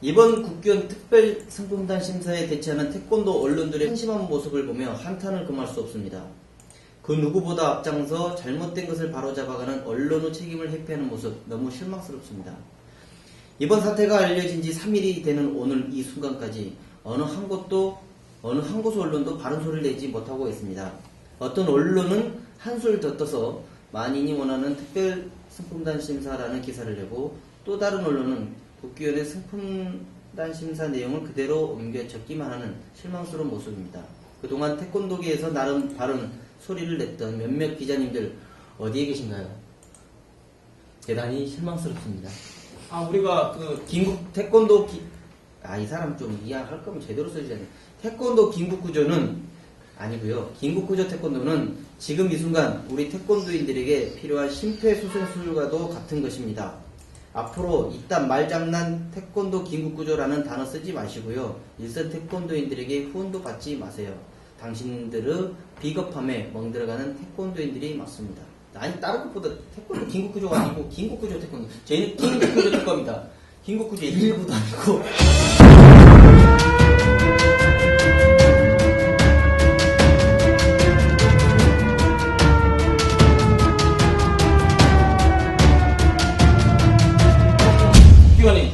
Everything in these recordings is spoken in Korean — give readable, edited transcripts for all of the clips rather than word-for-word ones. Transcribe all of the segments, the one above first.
이번 국기원 특별 승품단 심사에 대처하는 태권도 언론들의 한심한 모습을 보며 한탄을 금할 수 없습니다. 그 누구보다 앞장서 잘못된 것을 바로잡아가는 언론의 책임을 회피하는 모습 너무 실망스럽습니다. 이번 사태가 알려진 지 3일이 되는 오늘 이 순간까지 어느 한 곳 언론도 바른 소리를 내지 못하고 있습니다. 어떤 언론은 한술 더 떠서 만인이 원하는 특별 승품단 심사라는 기사를 내고 또 다른 언론은 국기원의 승품단 심사 내용을 그대로 옮겨 적기만 하는 실망스러운 모습입니다. 그동안 태권도계에서 나름 바른 소리를 냈던 몇몇 기자님들 어디에 계신가요? 대단히 실망스럽습니다. 우리가 긴급 태권도 이 사람 좀 이해할 거면 제대로 써주잖아요. 태권도 긴급구조는 아니고요. 긴급구조 태권도는 지금 이 순간 우리 태권도인들에게 필요한 심폐소생술과도 같은 것입니다. 앞으로 이딴 말장난 태권도 긴급구조라는 단어 쓰지 마시고요. 일선 태권도인들에게 후원도 받지 마세요. 당신들의 비겁함에 멍들어가는 태권도인들이 맞습니다. 아니 다른 것보다 태권도 긴급구조가 아니고 긴급구조 태권도. 저희는 긴급구조 태권도입니다. 긴급구조 119도 아니고. 국기원이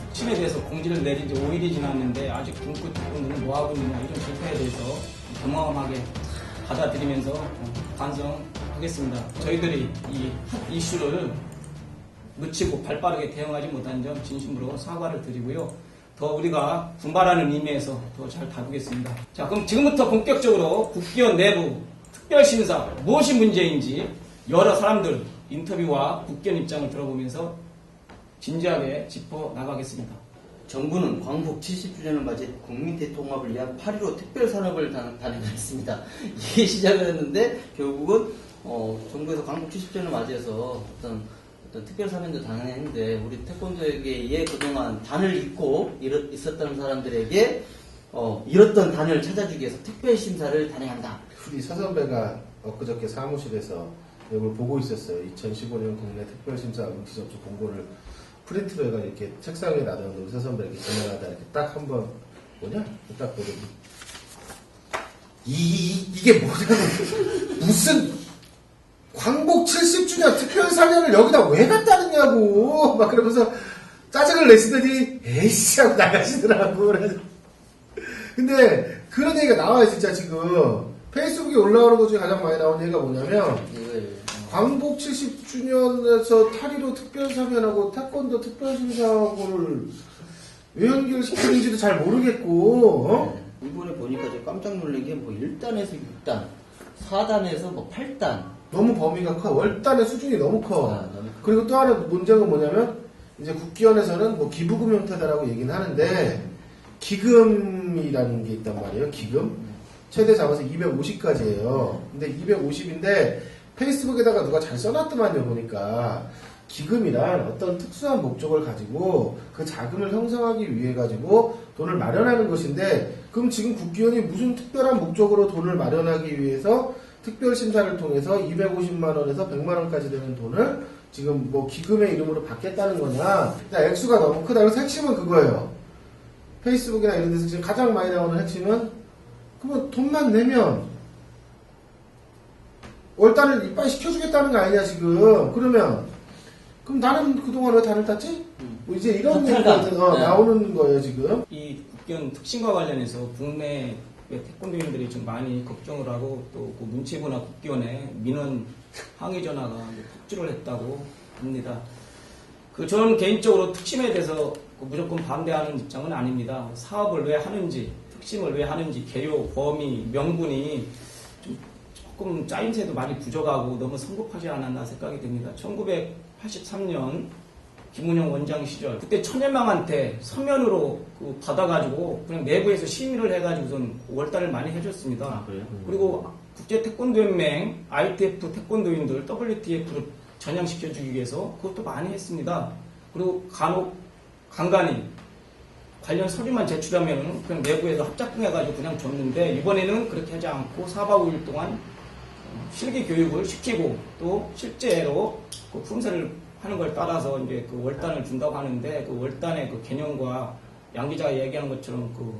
특심에 대해서 공지를 내린 지 5일이 지났는데 아직 군급 태권도는 뭐하고 있느냐 이런 실패에 대해서 경험하게 받아들이면서 반성하겠습니다. 저희들이 이 이슈를 놓치고 발빠르게 대응하지 못한 점 진심으로 사과를 드리고요. 더 우리가 분발하는 의미에서 더 잘 다루겠습니다. 자, 그럼 지금부터 본격적으로 국기원 내부 특별심사 무엇이 문제인지 여러 사람들 인터뷰와 국기원 입장을 들어보면서 진지하게 짚어 나가겠습니다. 정부는 광복 70주년을 맞이해 국민대 통합을 위한 8.15 특별산업을 단행했습니다. 이게 시작이었는데 결국은 정부에서 광복 70주년을 맞이해서 어떤 특별사면도 단행했는데 우리 태권도에게 그동안 단을 잇고 있었던 사람들에게 잃었던 단을 찾아주기 위해서 특별심사를 단행한다. 우리 서 선배가 엊그저께 사무실에서 이걸 보고 있었어요. 2015년 국내 특별심사 응시 접수 공고를 프린트로 해가 이렇게 책상 위에 놔뒀는데 우리 서 선배 이렇게 지나가다 이렇게 딱 한번 뭐냐? 딱 보더니 이게 뭐냐고 무슨 광복 70주년 특별사면을 여기다 왜 갖다 놨냐고 막 그러면서 짜증을 내시더니 에이씨 하고 나가시더라고. 그래서 근데 그런 얘기가 나와요. 진짜 지금 페이스북에 올라오는 것 중에 가장 많이 나오는 얘기가 뭐냐면 광복 70주년에서 8.15 특별사면하고 태권도 특별심사하고를 왜 연결시키는지도 잘 모르겠고 이번에 보니까 제가 깜짝 놀란 게 뭐 1단에서 6단 4단에서 뭐 8단 너무 범위가 커. 월단의 수준이 너무 커. 그리고 또 하나 문제가 뭐냐면 이제 국기원에서는 뭐 기부금 형태다라고 얘기는 하는데 기금이라는 게 있단 말이에요. 기금. 최대 잡아서 250까지예요. 근데 250인데 페이스북에다가 누가 잘 써놨더만요. 보니까 기금이란 어떤 특수한 목적을 가지고 그 자금을 형성하기 위해 가지고 돈을 마련하는 것인데 그럼 지금 국기원이 무슨 특별한 목적으로 돈을 마련하기 위해서 특별심사를 통해서 250만원에서 100만원까지 되는 돈을 지금 뭐 기금의 이름으로 받겠다는 거냐. 일단 액수가 너무 크다. 그래서 핵심은 그거예요. 페이스북이나 이런 데서 지금 가장 많이 나오는 핵심은 그러면 돈만 내면 월단을 이빨 시켜주겠다는 거 아니냐 지금. 그러면 그럼 나는 그동안 왜 단을 땄지? 뭐 이제 이런 얘기가 나오는 거예요 지금. 이 국기원 특심과 관련해서 국내 태권도인들이 좀 많이 걱정을 하고 또 그 문체부나 국기원에 민원 항의 전화가 폭주를 했다고 합니다. 저는 개인적으로 특심에 대해서 무조건 반대하는 입장은 아닙니다. 사업을 왜 하는지, 특심을 왜 하는지, 개요, 범위, 명분이 조금 짜임새도 많이 부족하고 너무 성급하지 않았나 생각이 듭니다. 1983년 김은영 원장 시절 그때 천연망한테 서면으로 받아가지고 그냥 내부에서 심의를 해가지고선 월달을 많이 해줬습니다. 그리고 국제태권도연맹, ITF 태권도인들, WTF를 전향시켜주기 위해서 그것도 많이 했습니다. 그리고 간간히 관련 서류만 제출하면 그냥 내부에서 합작해가지고 그냥 줬는데 이번에는 그렇게 하지 않고 4박 5일 동안 실기 교육을 시키고 또 실제로 그 품새를 하는 걸 따라서 이제 그 월단을 준다고 하는데 그 월단의 그 개념과 양 기자가 얘기하는 것처럼 그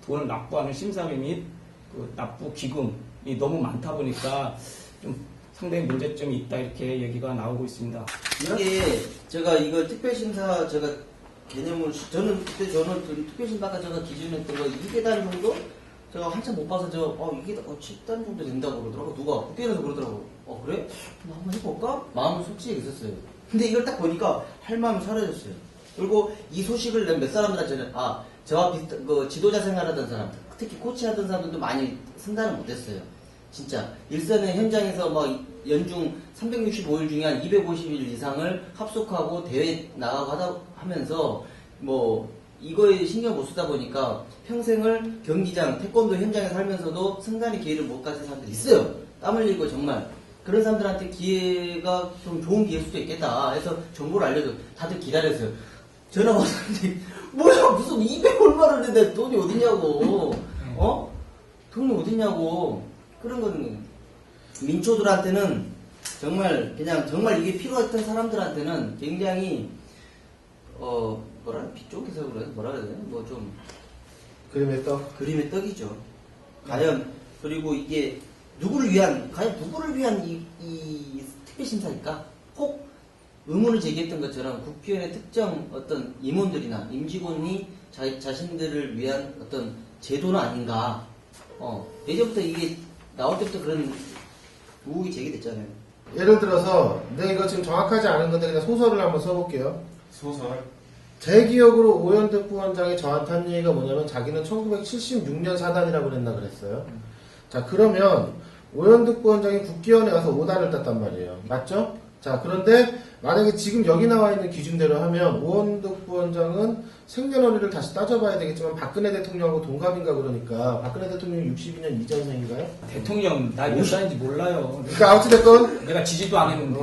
돈을 납부하는 심사비 및 그 납부 기금이 너무 많다 보니까 좀 상당히 문제점이 있다 이렇게 얘기가 나오고 있습니다. 이게 제가 이거 특별심사 제가 개념을 저는 그때 그 특별심사가 제가 기준했던 거 2계단 정도 제가 한참 못 봐서 2계단 7단 정도 된다고 그러더라고. 누가 국회에서 그러더라고. 그래? 나 한번 해볼까? 마음은 솔직히 있었어요. 근데 이걸 딱 보니까 할 마음이 사라졌어요. 그리고 이 소식을 낸 몇 사람들한테는 저와 비슷한 그 지도자 생활하던 사람, 특히 코치하던 사람들도 많이 승단을 못했어요. 진짜 일선의 현장에서 막 연중 365일 중에 한 250일 이상을 합숙하고 대회 나가고 하면서 뭐 이거에 신경 못 쓰다 보니까 평생을 경기장, 태권도 현장에 살면서도 승단의 기회를 못 가진 사람들이 있어요. 땀 흘리고 정말 그런 사람들한테 기회가 좀 좋은 기회일 수도 있겠다 해서 정보를 알려줘. 다들 기다렸어요. 전화 왔는데 뭐야 무슨 200 얼마를 내는데 돈이 어딨냐고. 돈이 어딨냐고. 그런 거는 민초들한테는 정말 정말 이게 필요했던 사람들한테는 굉장히 피 쪽에서 그래 뭐라 그래야 되나 뭐 좀 그림의 떡이죠. 과연 그리고 이게 과연 누구를 위한 이 특별심사일까? 혹 의문을 제기했던 것처럼 국회의원의 특정 어떤 임원들이나 임직원이 자신들을 위한 어떤 제도는 아닌가? 예전부터 이게 나올 때부터 그런 의혹이 제기됐잖아요. 예를 들어서 내가 이거 지금 정확하지 않은 건데 그냥 소설을 한번 써볼게요. 소설? 제 기억으로 오현득 부원장이 저한테 한 얘기가 뭐냐면 자기는 1976년 사단이라고 그랬어요. 자, 그러면 오현득 부원장이 국기원에 가서 5단을 땄단 말이에요. 맞죠? 자, 그런데 만약에 지금 여기 나와 있는 기준대로 하면 오현득 부원장은 생년월일을 다시 따져봐야 되겠지만 박근혜 대통령하고 동갑인가 그러니까 박근혜 대통령이 62년 이전생인가요? 대통령 나이 몇 살인지 몰라요. 그러니까 어찌됐건 내가 지지도 안 했는데.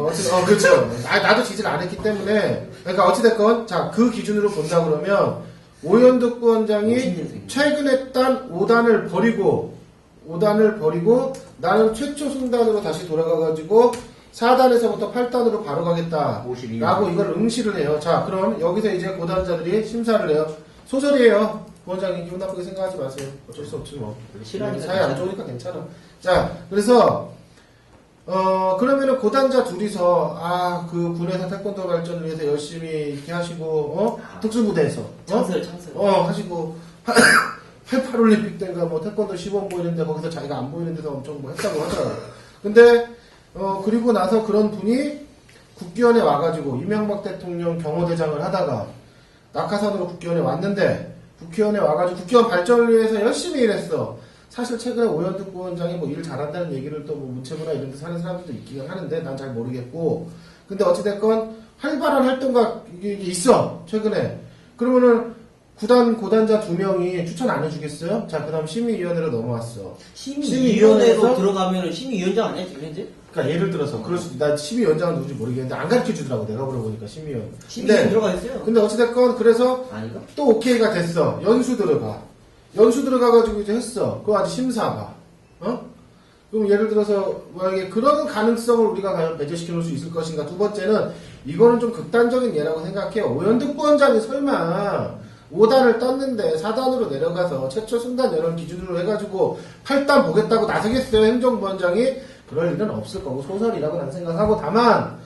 그렇죠. 나도 지지를 안 했기 때문에 그러니까 어찌됐건 자, 그 기준으로 본다 그러면 오현득 부원장이 50년생이네. 최근에 딴 5단을 버리고 나는 최초 승단으로 다시 돌아가가지고 4단에서부터 8단으로 바로 가겠다 52년. 라고 이걸 응시를 해요. 자, 그럼 여기서 이제 고단자들이 심사를 해요. 소설이에요. 부원장이 기분 나쁘게 생각하지 마세요. 어쩔 수 없지 뭐. 싫어하니까 사이 안 괜찮아. 좋으니까 괜찮아. 자, 그래서 그러면은 고단자 둘이서 그 군에서 태권도 발전을 위해서 열심히 이렇게 하시고 특수부대에서 창설. 하시고 88올림픽 때인가 뭐 태권도 시범 보이는데 거기서 자기가 안 보이는 데서 엄청 뭐 했다고 하더라고요. 근데 그리고 나서 그런 분이 국기원에 와가지고 이명박 대통령 경호대장을 하다가 낙하산으로 국기원에 왔는데 국기원에 와가지고 국기원 발전을 위해서 열심히 일했어. 사실 최근에 오현득 부원장이 뭐 일 잘한다는 얘기를 또 뭐 무채부나 이런 데서 하는 사람들도 있기는 하는데 난 잘 모르겠고 근데 어찌됐건 활발한 활동가 이게 있어 최근에. 그러면은 구단 고단자 2명이 추천 안 해주겠어요? 자, 그 다음 심의위원회로 넘어왔어. 심의위원회로 들어가면 심의위원장 아니야 지금 현재? 그러니까 예를 들어서 나 심의위원장은 누군지 모르겠는데 안 가르쳐 주더라고 내가 물어보니까 심의위원. 심의위원 들어가 있어요. 근데 어찌됐건 그래서 아닌가? 또 오케이가 됐어. 연수 들어가가지고 이제 했어. 그거 아직 심사가. 그럼 예를 들어서 만약에 그런 가능성을 우리가 과연 배제시켜 놓을 수 있을 것인가. 두 번째는 이거는 좀 극단적인 예라고 생각해요. 오현득 부원장이 설마 5단을 땄는데 4단으로 내려가서 최초 승단 연원 기준으로 해가지고 8단 보겠다고 나서겠어요. 행정부원장이. 그럴 일은 없을 거고 소설이라고 난 생각하고 다만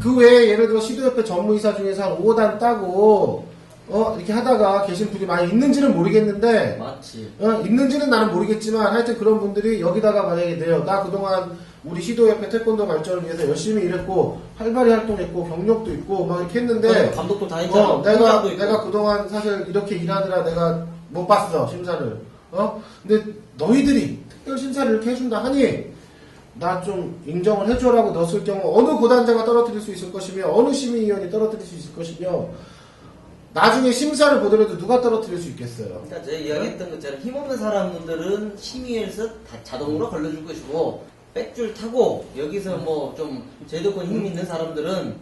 그 외에 예를 들어 시도협회 전무이사 중에서 한 5단 따고 이렇게 하다가 계신 분이 많이 있는지는 모르겠는데 맞지. 있는지는 나는 모르겠지만 하여튼 그런 분들이 여기다가 만약에 내요. 나 그동안 우리 시도협회 태권도 발전을 위해서 열심히 일했고 활발히 활동했고 경력도 있고 막 이렇게 했는데 감독도 다 했잖아. 내가 그동안 사실 이렇게 일하느라 내가 못 봤어 심사를. 근데 너희들이 특별 심사를 이렇게 해준다 하니 나 좀 인정을 해줘라고 넣었을 경우 어느 고단자가 떨어뜨릴 수 있을 것이며 어느 심의위원이 떨어뜨릴 수 있을 것이며 나중에 심사를 보더라도 누가 떨어뜨릴 수 있겠어요. 그러니까 제가 이야기했던 것처럼 힘없는 사람들은 심의위에서 다 자동으로 걸러줄 것이고 백줄 타고 여기서 뭐 좀 제도권 힘 있는 사람들은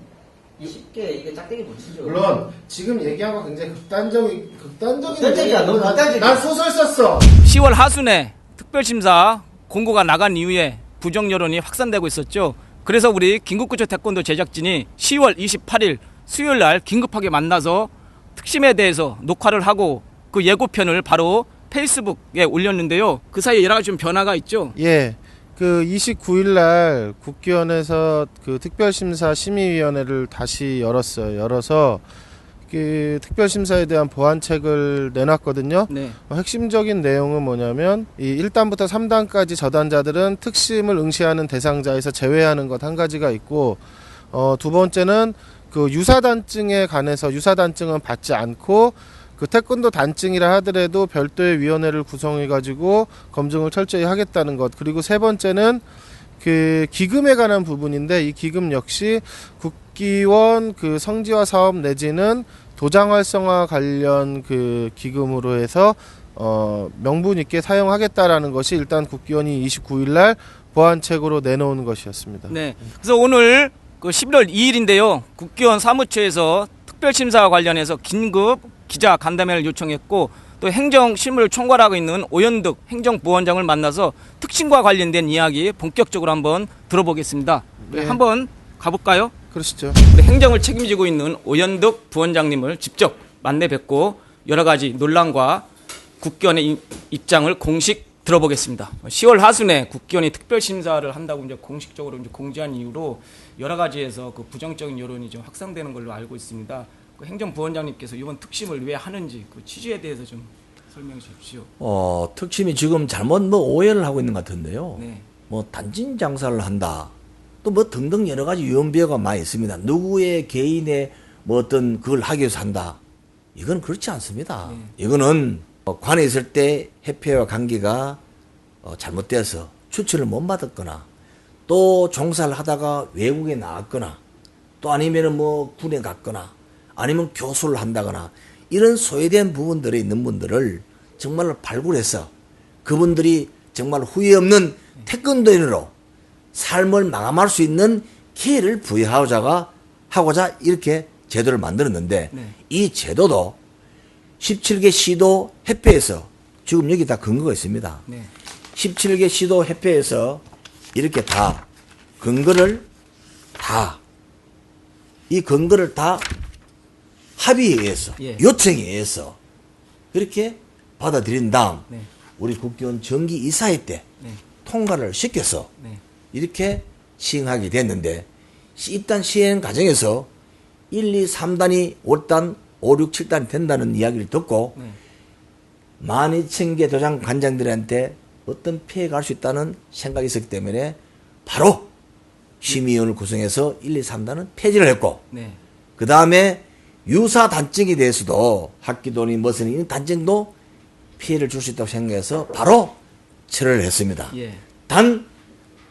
쉽게 이게 짝대기 못 치죠. 물론 지금 얘기하고 굉장히 극단적이야. 너무 극단적이야. 난 소설 썼어. 10월 하순에 특별심사 공고가 나간 이후에 부정 여론이 확산되고 있었죠. 그래서 우리 긴급구조 태권도 제작진이 10월 28일 수요일 날 긴급하게 만나서 특심에 대해서 녹화를 하고 그 예고편을 바로 페이스북에 올렸는데요. 그 사이에 여러 가지 좀 변화가 있죠. 예. 그 29일 날 국기원에서 그 특별심사 심의위원회를 다시 열었어요. 열어서 그 특별심사에 대한 보완책을 내놨거든요. 네. 핵심적인 내용은 뭐냐면 이 1단부터 3단까지 저단자들은 특심을 응시하는 대상자에서 제외하는 것 한 가지가 있고, 두 번째는 그 유사단증에 관해서 유사단증은 받지 않고 그 태권도 단증이라 하더라도 별도의 위원회를 구성해 가지고 검증을 철저히 하겠다는 것. 그리고 세 번째는 그 기금에 관한 부분인데, 이 기금 역시 국기원 그 성지화 사업 내지는 도장 활성화 관련 그 기금으로 해서 명분 있게 사용하겠다라는 것이 일단 국기원이 29일 날 보완책으로 내놓은 것이었습니다. 네. 그래서 오늘 그 11월 2일인데요. 국기원 사무처에서 특별심사와 관련해서 긴급 기자 간담회를 요청했고, 또 행정실무를 총괄하고 있는 오연득 행정부원장을 만나서 특심과 관련된 이야기 본격적으로 한번 들어보겠습니다. 네. 한번 가볼까요? 그러시죠. 우리 행정을 책임지고 있는 오연득 부원장님을 직접 만나 뵙고 여러 가지 논란과 국기원의 입장을 공식 들어보겠습니다. 10월 하순에 국기원이 특별심사를 한다고 이제 공식적으로 이제 공지한 이후로 여러 가지에서 그 부정적인 여론이 좀 확산되는 걸로 알고 있습니다. 그 행정부원장님께서 이번 특심을 왜 하는지 그 취지에 대해서 좀 설명해 주십시오. 특심이 지금 잘못 오해를 하고 있는 것 같은데요. 네. 단진 장사를 한다. 또 등등 여러 가지 유언비어가 많이 있습니다. 누구의 개인의 어떤 그걸 하기 위해서 한다. 이건 그렇지 않습니다. 네. 이거는 관에 있을 때 협회와 관계가 잘못되어서 추천을 못 받았거나, 또 종사를 하다가 외국에 나갔거나, 또 아니면은 군에 갔거나, 아니면 교수를 한다거나, 이런 소외된 부분들에 있는 분들을 정말로 발굴해서 그분들이 정말 후회 없는 태권도인으로 삶을 마감할 수 있는 기회를 부여하고자 이렇게 제도를 만들었는데, 네. 이 제도도 17개 시도 협회에서 지금 여기 다 근거가 있습니다. 네. 17개 시도 협회에서 이렇게 다 근거를 다 합의에 의해서, 예. 요청에 의해서 그렇게 받아들인 다음 네. 우리 국기원 정기 이사회 때 네. 통과를 시켜서 네. 이렇게 시행하게 됐는데, 입단 시행 과정에서 1, 2, 3단이 5단, 5, 6, 7단이 된다는 이야기를 듣고 네. 12,000개 도장 관장들한테 어떤 피해가 갈 수 있다는 생각이 있었기 때문에 바로 심의위원을 구성해서 1, 2, 3단은 폐지를 했고, 네. 그 다음에 유사 단증에 대해서도 학기돈이 무슨 이 단증도 피해를 줄 수 있다고 생각해서 바로 철회를 했습니다. 예. 단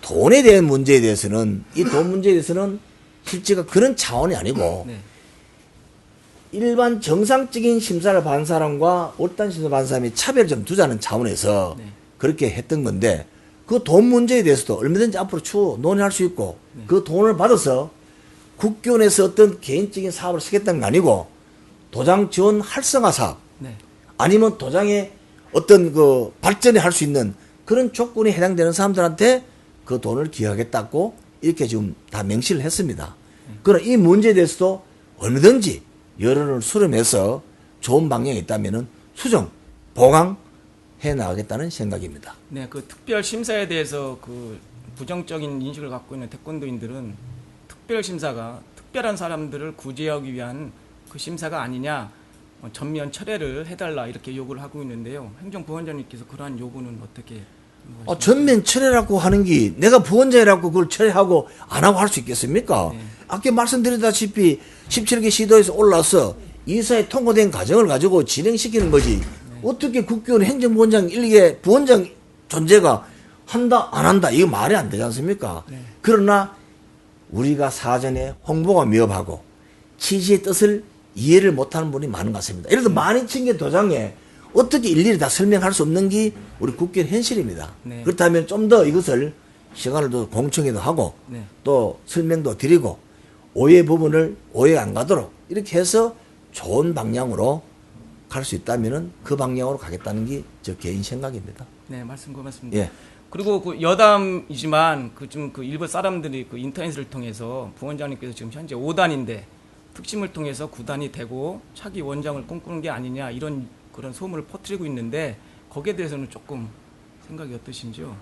돈에 대한 문제에 대해서는, 이 돈 문제에 대해서는 실제가 그런 차원이 아니고 네. 일반 정상적인 심사를 받은 사람과 올단 심사 받은 사람이 차별을 좀 두자는 차원에서 네. 그렇게 했던 건데, 그 돈 문제에 대해서도 얼마든지 앞으로 추후 논의할 수 있고, 그 돈을 받아서 국기원에서 어떤 개인적인 사업을 쓰겠다는 게 아니고 도장 지원 활성화 사업, 네. 아니면 도장의 어떤 그 발전을 할 수 있는 그런 조건이 해당되는 사람들한테 그 돈을 기여하겠다고 이렇게 지금 다 명시를 했습니다. 그러나 이 문제에 대해서도 얼마든지 여론을 수렴해서 좋은 방향이 있다면은 수정, 보강해 나가겠다는 생각입니다. 네, 그 특별 심사에 대해서 그 부정적인 인식을 갖고 있는 태권도인들은 특별 심사가 특별한 사람들을 구제하기 위한 그 심사가 아니냐, 전면 철회를 해달라 이렇게 요구를 하고 있는데요. 행정부원장님께서 그러한 요구는 어떻게? 전면 철회라고 하는 게 내가 부원장이라고 그걸 철회하고 안 하고 할 수 있겠습니까? 네. 아까 말씀드렸다시피 17개 시도에서 올라서 이사에 통과된 과정을 가지고 진행시키는 거지. 어떻게 국기원 행정부원장 1개 부원장 존재가 한다 안 한다 이거 말이 안 되지 않습니까? 네. 그러나 우리가 사전에 홍보가 미흡하고 취지의 뜻을 이해를 못하는 분이 많은 것 같습니다. 예를 들어 12,000개 도장에 어떻게 일일이 다 설명할 수 없는 게 우리 국기원 현실입니다. 네. 그렇다면 좀 더 이것을 시간을 더 공청회도 하고 네. 또 설명도 드리고 오해 부분을 오해 안 가도록 이렇게 해서 좋은 방향으로 갈 수 있다면은 그 방향으로 가겠다는 게 저 개인 생각입니다. 네, 말씀 고맙습니다. 예. 그리고 그 여담이지만 그 일부 사람들이 그 인터넷을 통해서 부원장님께서 지금 현재 5단인데 특심을 통해서 9단이 되고 차기 원장을 꿈꾸는 게 아니냐 이런 그런 소문을 퍼뜨리고 있는데 거기에 대해서는 조금 생각이 어떠신지요?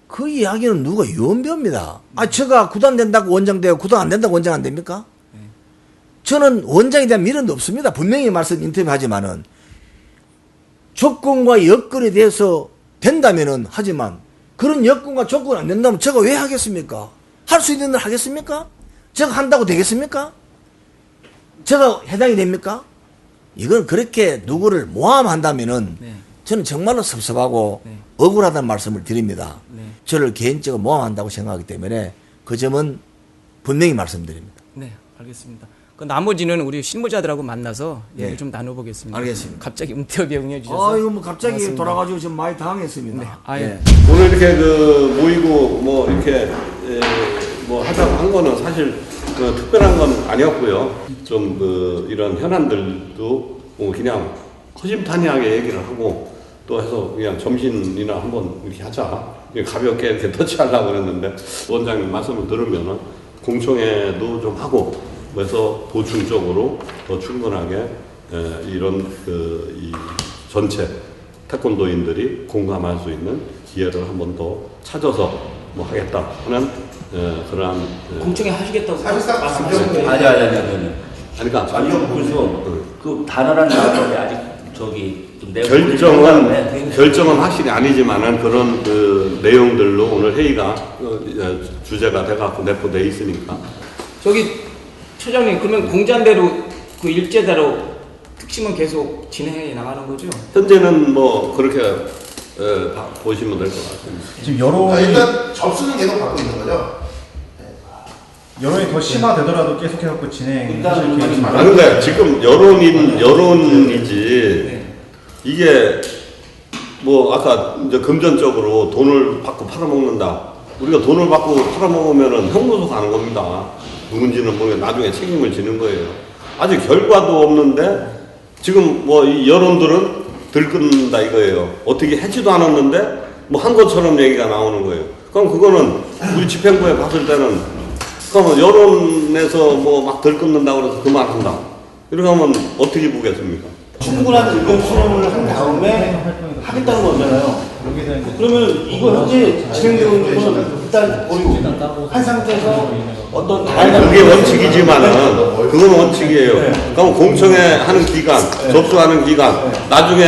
그 이야기는 누가 유언비어입니다. 제가 구단 된다고 원장 되고 구단 안 된다고 원장 안 됩니까? 네. 저는 원장에 대한 미련도 없습니다. 분명히 인터뷰하지만은 조건과 여건에 대해서 된다면은 하지만 그런 여건과 조건 안 된다면 제가 왜 하겠습니까? 할 수 있는 일 하겠습니까? 제가 한다고 되겠습니까? 제가 해당이 됩니까? 이건 그렇게 누구를 모함한다면은 네. 저는 정말로 섭섭하고 네. 억울하다는 말씀을 드립니다. 네. 저를 개인적으로 모함한다고 생각하기 때문에 그 점은 분명히 말씀드립니다. 네, 알겠습니다. 그 나머지는 우리 실무자들하고 만나서 얘기 예. 좀 나눠보겠습니다. 알겠습니다. 갑자기 인터뷰에 응해주셔서. 이거 뭐 갑자기 고맙습니다. 돌아가지고 지금 많이 당황했습니다. 네, 아예. 예. 오늘 이렇게 모이고 뭐 이렇게 뭐 하자고 한 거는 사실 특별한 건 아니었고요. 좀 이런 현안들도 뭐 그냥 허심탄회하게 얘기를 하고 또 해서 그냥 점심이나 한번 이렇게 하자. 가볍게 이렇게 터치하려고 그랬는데 원장님 말씀을 들으면은 공청회도 좀 하고 그래서 보충적으로 더 충분하게 이런 이 전체 태권도인들이 공감할 수 있는 기회를 한번 더 찾아서 뭐 하겠다 하는 그러한 공청회 하시겠다고 사실상 말씀하셨는데. 아니. 그러니까 아니, 그래서 그 단어란 나왔는데 아직 저기 좀 결정은 확실히 아니지만은 그런 내용들로 오늘 회의가 주제가 돼갖고 내포돼 있으니까 저기 처장님 그러면 공지한대로 그 일제대로 특심은 계속 진행해 나가는 거죠? 현재는 뭐 그렇게 보시면 될 것 같습니다. 지금 여론이 일단 접수는 계속 받고 있는 거죠. 더 심화되더라도 계속해서 진행하실 계획이 아 근데 지금 여론이지 네. 이게 뭐 아까 이제 금전적으로 돈을 받고 팔아먹는다. 우리가 돈을 받고 팔아먹으면은 형무소 가는 겁니다. 누군지는 모르게 나중에 책임을 지는 거예요. 아직 결과도 없는데 지금 뭐 이 여론들은 들끓는다 이거예요. 어떻게 하지도 않았는데 뭐 한 것처럼 얘기가 나오는 거예요. 그럼 그거는 우리 집행부에 봤을 때는 그러면 여론에서 뭐 막 들끓는다고 그래서 그만한다. 이렇게 하면 어떻게 보겠습니까? 충분한 의견 수렴을 한 다음에 하겠다는 거잖아요. 그러면 이거 현재 진행되고 있는 거는 일단 보류 한 상태에서 어떤 그게 원칙이지만은 그건 원칙이에요. 그럼 공청회 하는 기간, 접수하는 기간, 나중에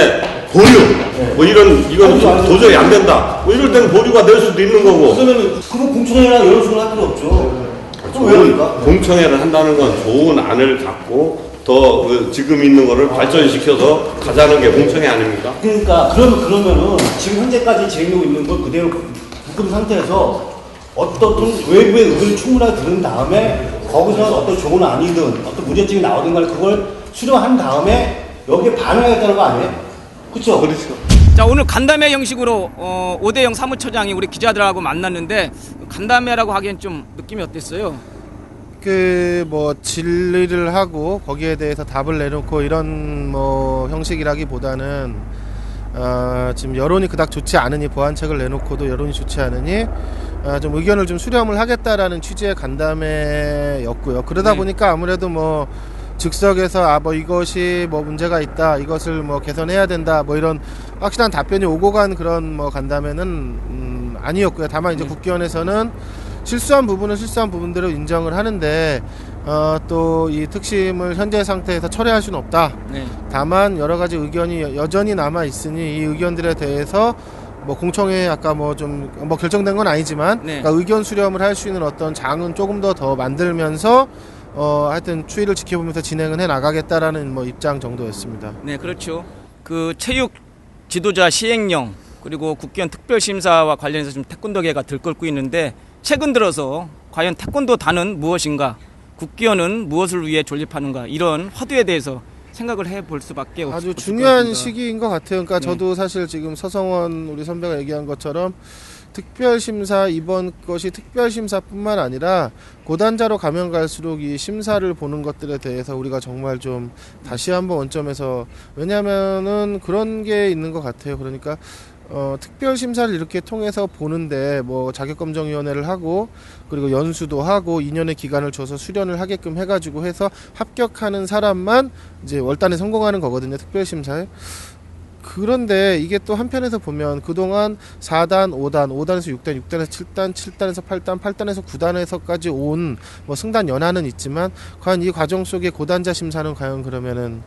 보류 뭐 이건 도저히 안 된다. 뭐 이럴 때는 보류가 될 수도 있는 거고. 그러면 그거 공청회나 여론수를 할 필요 없죠. 그럼 왜 그럴까? 공청회를 한다는 건 좋은 안을 갖고 더 지금 있는 거를 발전시켜서 가자는 게 공청회 아닙니까? 그러니까 그러면은 지금 현재까지 진행되고 있는 걸 그대로 묶은 상태에서 어떤 외부의 의견을 충분하게 들은 다음에 거기서 어떤 좋은 안이든 어떤 문제점이 나오든 간에 그걸 수렴한 다음에 여기에 반응하겠다는 거 아니에요? 그렇죠? 그렇죠. 자 오늘 간담회 형식으로 오대영 사무처장이 우리 기자들하고 만났는데 간담회라고 하기엔 좀 느낌이 어땠어요? 뭐 질의를 하고 거기에 대해서 답을 내놓고 이런 뭐 형식이라기보다는 지금 여론이 그닥 좋지 않으니 보완책을 내놓고도 여론이 좋지 않으니 좀 의견을 좀 수렴을 하겠다라는 취지의 간담회였고요. 그러다 네. 보니까 아무래도 뭐 즉석에서 뭐 이것이 뭐 문제가 있다, 이것을 뭐 개선해야 된다, 뭐 이런 확실한 답변이 오고 간 그런 뭐 간담회는 아니었고요. 다만 이제 국기원에서는 실수한 부분은 실수한 부분대로 인정을 하는데 또 이 특심을 현재 상태에서 철회할 수는 없다. 네. 다만 여러 가지 의견이 여전히 남아 있으니 이 의견들에 대해서 뭐 공청회 아까 뭐 좀 뭐 결정된 건 아니지만 네. 그러니까 의견 수렴을 할 수 있는 어떤 장은 조금 더 만들면서 하여튼 추이를 지켜보면서 진행을 해 나가겠다라는 뭐 입장 정도였습니다. 네, 그렇죠. 그 체육 지도자 시행령 그리고 국기원 특별심사와 관련해서 좀 태권도계가 들끓고 있는데 최근 들어서 과연 태권도단은 무엇인가, 국기원은 무엇을 위해 존립하는가 이런 화두에 대해서 생각을 해볼 수밖에 없을 아주 것 중요한 같습니다. 시기인 것 같아요. 그러니까 네. 저도 사실 지금 서성원 우리 선배가 얘기한 것처럼 특별심사 이번 것이 특별심사뿐만 아니라 고단자로 가면 갈수록 이 심사를 보는 것들에 대해서 우리가 정말 좀 다시 한번 원점에서 왜냐하면은 그런 게 있는 것 같아요. 그러니까 특별심사를 이렇게 통해서 보는데 뭐 자격검정위원회를 하고 그리고 연수도 하고 2년의 기간을 줘서 수련을 하게끔 해가지고 해서 합격하는 사람만 이제 월단에 성공하는 거거든요. 특별심사에. 그런데 이게 또 한편에서 보면 그동안 4단, 5단, 5단에서 6단, 6단에서 7단, 7단에서 8단, 8단에서 9단에서까지 온 뭐 승단 연하는 있지만 과연 이 과정 속에 고단자 심사는 과연 그러면은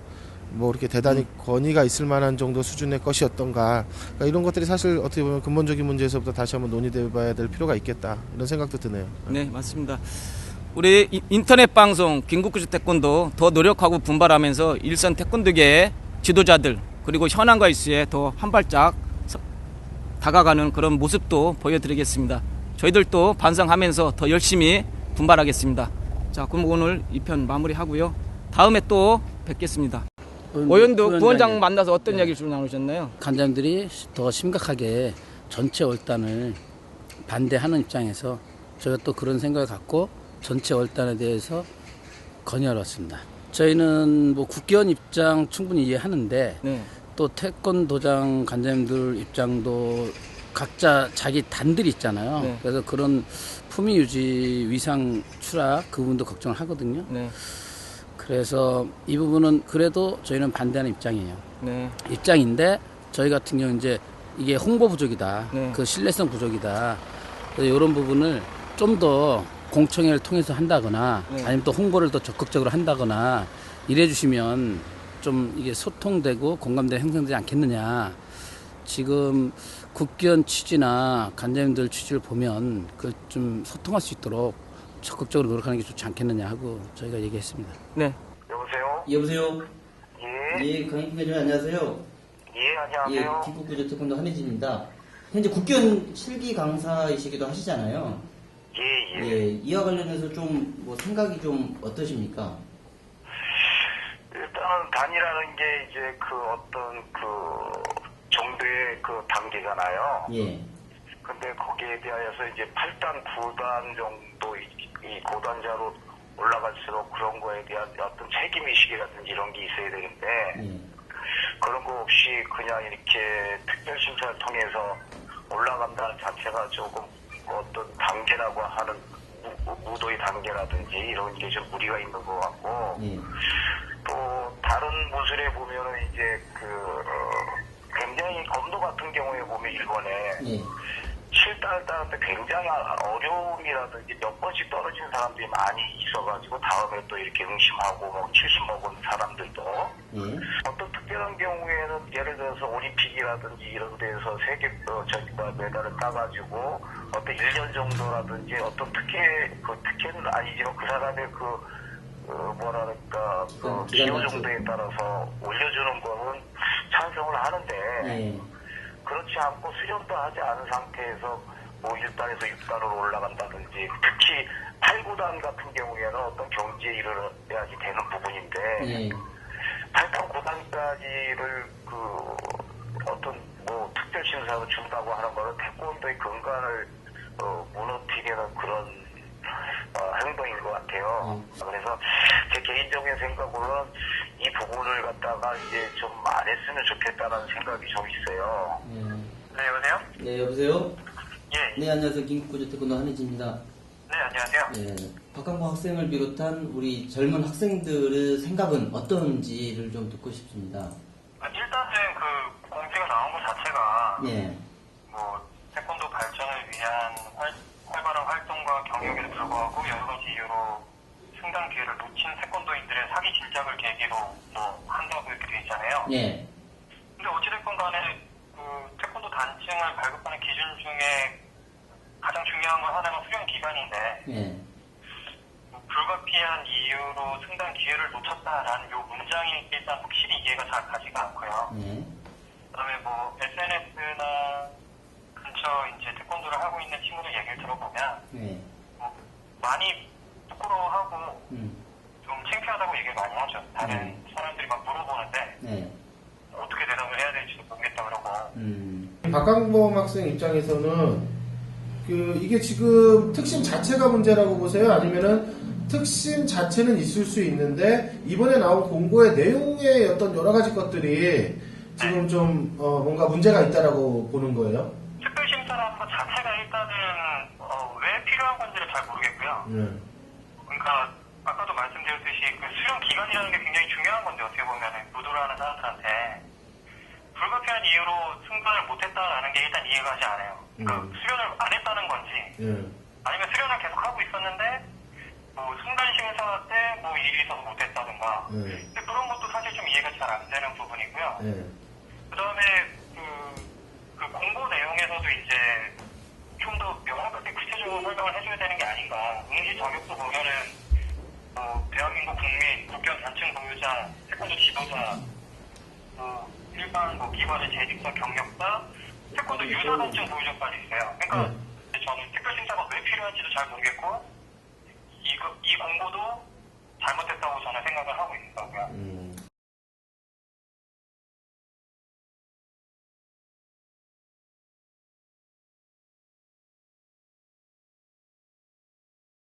뭐 이렇게 대단히 권위가 있을 만한 정도 수준의 것이었던가, 그러니까 이런 것들이 사실 어떻게 보면 근본적인 문제에서부터 다시 한번 논의돼봐야 될 필요가 있겠다 이런 생각도 드네요. 네, 맞습니다. 우리 인터넷 방송 김국구주 태권도 더 노력하고 분발하면서 일선 태권도계의 지도자들 그리고 현안과 이슈에 더 한 발짝 다가가는 그런 모습도 보여드리겠습니다. 저희들도 반성하면서 더 열심히 분발하겠습니다. 자, 그럼 오늘 2편 마무리하고요. 다음에 또 뵙겠습니다. 오연도 부원장 만나서 어떤 이야기를 좀 나누셨나요? 간장들이 더 심각하게 전체 월단을 반대하는 입장에서 저희가 또 그런 생각을 갖고 전체 월단에 대해서 건의하러 왔습니다. 저희는 뭐 국기원 입장 충분히 이해하는데 네. 또 태권도장 간장들 입장도 각자 자기 단들이 있잖아요. 네. 그래서 그런 품위 유지, 위상 추락 그 부분도 걱정을 하거든요. 네. 그래서 이 부분은 그래도 저희는 반대하는 입장이에요. 네. 입장인데 저희 같은 경우는 이제 이게 홍보 부족이다. 네. 그 신뢰성 부족이다. 그래서 이런 부분을 좀 더 공청회를 통해서 한다거나 네. 아니면 또 홍보를 더 적극적으로 한다거나 이래 주시면 좀 이게 소통되고 공감대가 형성되지 않겠느냐. 지금 국기원 취지나 간장님들 취지를 보면 그 좀 소통할 수 있도록 적극적으로 노력하는 게 좋지 않겠느냐 하고 저희가 얘기했습니다. 네. 여보세요? 여보세요? 예. 예, 강익부회장님 안녕하세요. 예, 안녕하세요. 예, 김국구주 태권도 한혜진입니다. 현재 국기원 실기 강사이시기도 하시잖아요. 예, 예. 예, 이와 관련해서 좀 뭐 생각이 좀 어떠십니까? 일단은 단이라는 게 이제 그 어떤 그 정도의 그 단계잖아요. 예. 근데 거기에 대하여서 이제 8단, 9단 정도 이 고단자로 올라갈수록 그런 거에 대한 어떤 책임의식이라든지 이런 게 있어야 되는데, 예. 그런 거 없이 그냥 이렇게 특별심사를 통해서 올라간다는 자체가 조금 어떤 단계라고 하는 무도의 단계라든지 이런 게 좀 무리가 있는 것 같고, 예. 또 다른 무술에 보면은 이제 굉장히 검도 같은 경우에 보면 일본에 예. 7단을 따를 때 굉장히 어려움이라든지 몇 번씩 떨어진 사람들이 많이 있어가지고 다음에 또 이렇게 응심하고 뭐 70 먹은 사람들도 예. 어떤 특별한 경우에는 예를 들어서 올림픽이라든지 이런 데서 세계 메달을 따가지고 어떤 1년 정도라든지 어떤 특혜는 아니지만 그 사람의 뭐랄까 기호 정도에 따라서 올려주는 거는 찬성을 하는데 예. 그렇지 않고 수련도 하지 않은 상태에서 뭐 1단에서 6단으로 올라간다든지 특히 8, 9단 같은 경우에는 어떤 경지에 이르러야지 되는 부분인데 예. 8단, 9단까지를 어떤 뭐 특별 심사로 준다고 하는 거는 태권도의 근간을 무너뜨리는 그런 행동인 것 같아요. 그래서 제 개인적인 생각으로는 이 부분을 갖다가 이제 좀 안 했으면 좋겠다는 생각이 좀 있어요. 예. 네, 여보세요? 네, 여보세요? 예. 네, 안녕하세요. 김국구주 태권도 한혜진입니다. 네, 안녕하세요. 예. 박강모 학생을 비롯한 우리 젊은 학생들의 생각은 어떤지를 좀 듣고 싶습니다. 일단은 그 공지가 나온 것 자체가 예. 뭐 태권도 발전을 위한 활발한 활동과 경영에도 불구하고 여러 가지 이유로 승단 기회를 놓친 태권도인들의 사기 진작을 계기로 뭐 한다고 이렇게 돼 있잖아요. 예. 근데 어찌됐건 간에 그 태권도 단층을 발급하는 기준 중에 가장 중요한 건 하나가 수련 기간인데 예. 불가피한 이유로 승단 기회를 놓쳤다라는 요 문장이 일단 확실히 이해가 잘 가지가 않고요. 예. 그다음에 뭐 SNS나 근처 이제 태권도를 하고 있는 친구들 얘기를 들어보면 예. 뭐 많이 부끄러워하고 좀 창피하다고 얘기를 많이 하죠. 다른 사람들이 막 물어보는데 네. 어떻게 대답을 해야 될지도 모르겠다 그러고. 박강범 학생 입장에서는 이게 지금 특심 자체가 문제라고 보세요? 아니면은 특심 자체는 있을 수 있는데 이번에 나온 공고의 내용의 어떤 여러 가지 것들이 지금 좀 뭔가 문제가 있다라고 보는 거예요? 특별심사라는 것 자체가 일단은 왜 필요한 건지를 잘 모르겠고요. 그러니까 아까도 말씀드렸듯이 그 수련 기간이라는 게 굉장히 중요한 건데 어떻게 보면은 무도를 하는 사람들한테 불가피한 이유로 승관을 못했다라는 게 일단 이해가 가지 않아요. 그 수련을 안 했다는 건지 아니면 수련을 계속 하고 있었는데 뭐 순간 심사 때 뭐 일이 있어서 못했다든가 근데 그런 것도 사실 좀 이해가 잘 안 되는 부분이고요. 그 다음에 그 공고 내용에서도 이제 좀 더 명확하게 구체적으로 설명을 해줘야 되는 게 아닌가. 응시 자격도 보면은 대한민국 국민, 국견 단층 보유자, 태권도 지도자, 일반 기관의 재직자, 경력자, 태권도 유사 단층 보유자까지 있어요. 그러니까 저는 특별심사가 왜 필요한지도 잘 모르겠고 이 공고도 잘못됐다고 저는 생각을 하고 있는 거고요.